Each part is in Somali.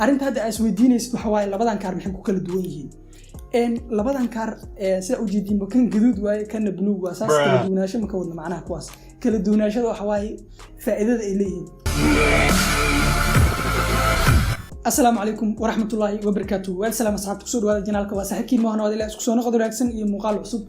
arinta hadda isweydiinaysid waxa waaye labadan kaar maxay ku kala duwan yihiin labadan kaar sida u jeedinba kan gaduud waaye kan buluug waa saas kala duwanaansho ma ka wadna macnaha kuwaas kala duwanaashada waxa waaye faa'iidada ay leeyihiin. السلام عليكم ورحمة الله وبركاته والسلام أصحابك سود وهذا جنالك واسحكين ما هنا وهذا اسكسونا قدر أكسن يمقال عصب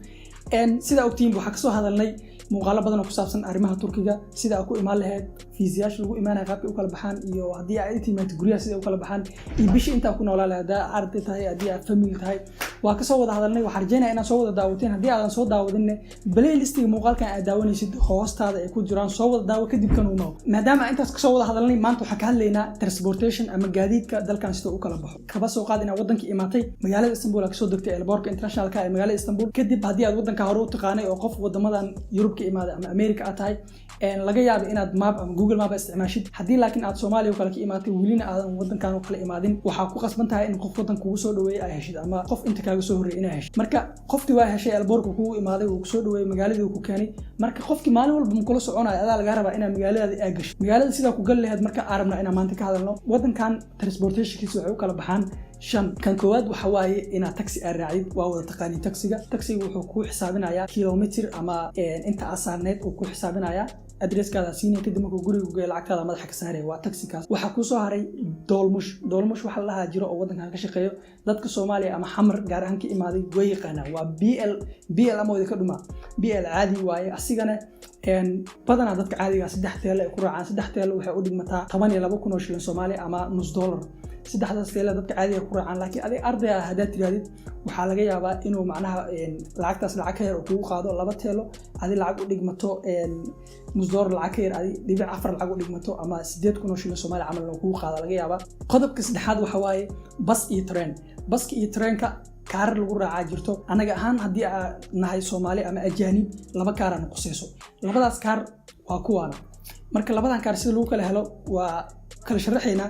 سيدا أوكتين وحكسو هذا اللي مقالة بدنا كسابسن أرمها تركيا سيدا أكو إيمان لهاد فيزياش لغو إيمانها غابي أوكال بحان إيو هدي عائلتي ما تقوليها سيدا أوكال بحان يبشي إنتا أكون ولا لهدا عرضي تهي هدي فاميل تهي وكسو هذا اللي وحرجينا إنا سوى داوتين هدي عدن سوى داوتين بلاي ليستي مقال كان أداوني سيد خواست هذا يكون جران سوى داو كدب كانوا ماو مادام أنت كسو هذا اللي ما أنتو حكى لنا ترانسبورتيشن أما جديد كدل كان سيدا أوكال بحو كبسو قادنا ودنك إيماتي مجال إسطنبول كسو دكتي البورك انترناشنال كا مجال إسطنبول كدب هدي ودنك هارو تقاني أو قف ودمدان يوروب كإيماد أما أمريكا أتاي laga yaabo inaad map ama Google Map isticmaashid hadii laakiin aad Soomaaliya oo kale ka imaatay wiliina aadan wadankan oo kale imaadin waxa ku qasban tahay in qof wadan kugu soo dhaweey ay heshid ama qof inta kaaga soo horeeyay inay heshid marka qoftii waa heshay alboorku kugu imaaday oo ku soo dhaweey magaaladii uu ku keenay marka qofkii maalin walba kula soconayo adaa laga rabaa inaad magaalada ay gasho magaalada sida ku gal lahayd marka arabna inaan maanta ka hadalno wadankan transportation-kiisa waxay u kala baxaan shan kan koowaad waxa waaye ina taxi aad raacid waa wada taqaani taxiga wuxuu ku xisaabinayaa kilometer ama inta asaarneed uu ku xisaabinayaa adresskaada siinay kadib markuu guriga geeyo lacagtaada madaxa ka saaray waa taxikaas waxa ku soo haray doolmush waxa la lahaa jiro oo wadankan ka shaqeeyo dadka Soomaaliya ama xamar gaar ahaan ka imaaday way yaqaanaa waa BL ama wada ka dhuma BL caadi waaye asigana badanaa dadka caadiga saddex teele ay ku raacaan saddex teele waxay u dhigmataa 12,000 oo shilin Soomaali ama $1 saddexdaas teele dadka caadiga ku raacaan laakiin adiga arday ah hadaa tiraadid waxa laga yaabaa inuu macnaha lacagtaas lacag ka yar oo kugu qaado laba teelo adiga lacag u dhigmato $1 lacag ka yar adiga dhibic 4 lacag u dhigmato ama 8,000 oo shilin Soomaali camal oo kugu qaado laga yaabaa qodobka saddexaad waxa waaye bas iyo train baska iyo trainka kaar lagu raacaa jirto anaga ahaan hadii aan nahay Soomaali ama ajaanib laba kaar aan qosayso labadaas kaar waa kuwaana marka labadan kaar sida lagu kala helo waa kala sharaxayna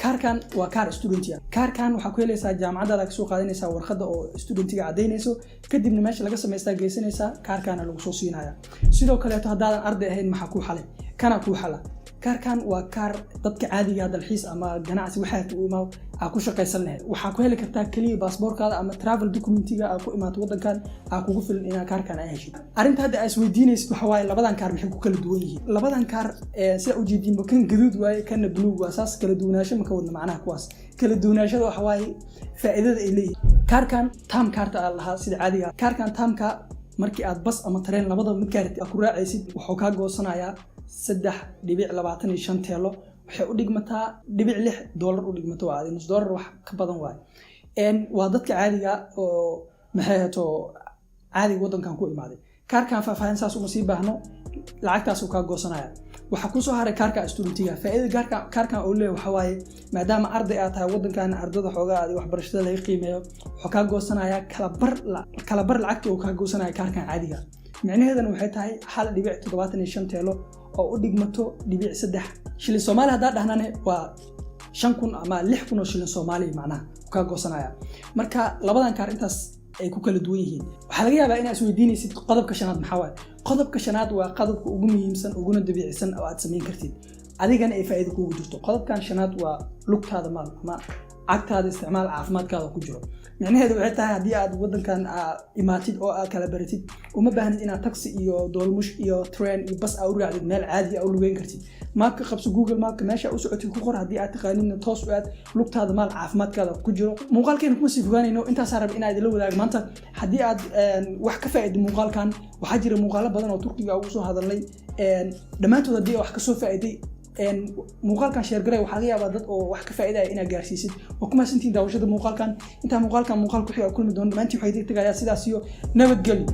kaarkan waa kaar studentiga kaarkan waxa ku helaysaa jaamacadda ka soo qaadanaysaa warqadda oo studentiga cadeynayso kadibna meesha laga sameystaa geysanaysaa kaarkana lagu soo siinaya sidoo kale haddaadan arday ahayn maxaa ku xalay kana ku xala kaarkan waa kaar dadka caadiga dalxiis ama ganacsi waxa uu imaa ku shaqaysan lahayd waxa ku heli kartaa kaliya baasaboorkaada ama travel documentiga ku imaato wadankan kugu filan inaad kaarkan ay heshid arinta hadda isweydiinaysid waxa waaye labadan kaar maxay ku kala duwan yihiin labadan kaar sida u jeedinba kan gaduud waaye kan buluug waa saas kala duwanaansho ma ka wadna macnaha kuwaas kala duwanaashada waxa waaye faa'iidada ay leeyihiin kaarkan tam kaarta Allah sida caadiga kaarkan tamka markii aad bas ama tareen labadaba mid gaartay ku raacaysid wuxuu ka goosanayaa 3.25 teelo waxay u dhigmataa $6 u dhigmato waa $1 wax ka badan waay waa dadka caadiga oo maxayto caadi wadankan ku imaaday kaarkan faahfaahin saas uma sii baahno lacagtaas uu ka goosanaya waxa ku soo haray kaarka studentiga faa'iidada kaarkan oo leeyahay waxa waaye maadaama arday aad tahay wadankan ardada xoogaa wax barashada laga qiimeeyo wuxuu ka goosanaya kala bar lacagta uu ka goosanaya kaarkan caadiga macnaheedu waxay tahay 1.75 teelo oo u dhigmato 3 shilin Soomaali hadaa dhahnane waa 5,000 ama 6,000 oo shilin Soomaali macnaha ka goosanaya marka labadan kaar intaas ay ku kala duwan yihiin waxa laga yaabaa inaad isweydiinaysid qodobka shanaad maxaa waaye qodobka shanaad waa qodobka ugu muhiimsan uguna dabiicisan oo aad sameyn kartid adigana ay faa'iido kugu jirto qodobkan shanaad waa lugtaada maal ama agtaada isticmaal caafimaadkaada ku jiro macnaheedu waxay tahay hadii aad wadankan imaatid oo aad kala baratid uma baahnid inaad taxi iyo doolmush iyo train iyo bas aad u raacdid meel caadi ah oo lugeyn kartid maapka qabso Google Map meesha u socotid ku qor hadii aad taqaaniin toos u aad lugtaada maal caafimaadkaada ku jiro muuqaalkeena kuma sii fogaanayno intaas arab inaad la wadaag maanta hadii aad wax ka faa'iido muuqaalkan waxa jira muuqaalo badan oo Turkiga ugu soo hadalnay dhamaantood hadii wax ka soo faa'iiday muuqaalkan share garay waxa laga yaabaa dad oo wax ka faa'iiday inaad gaarsiisid oo kuma santiin daawashada muuqaalkan inta muuqaalku xiga kulmi doon dhamaantii waxay tagayaa sidaas iyo nabadgelyo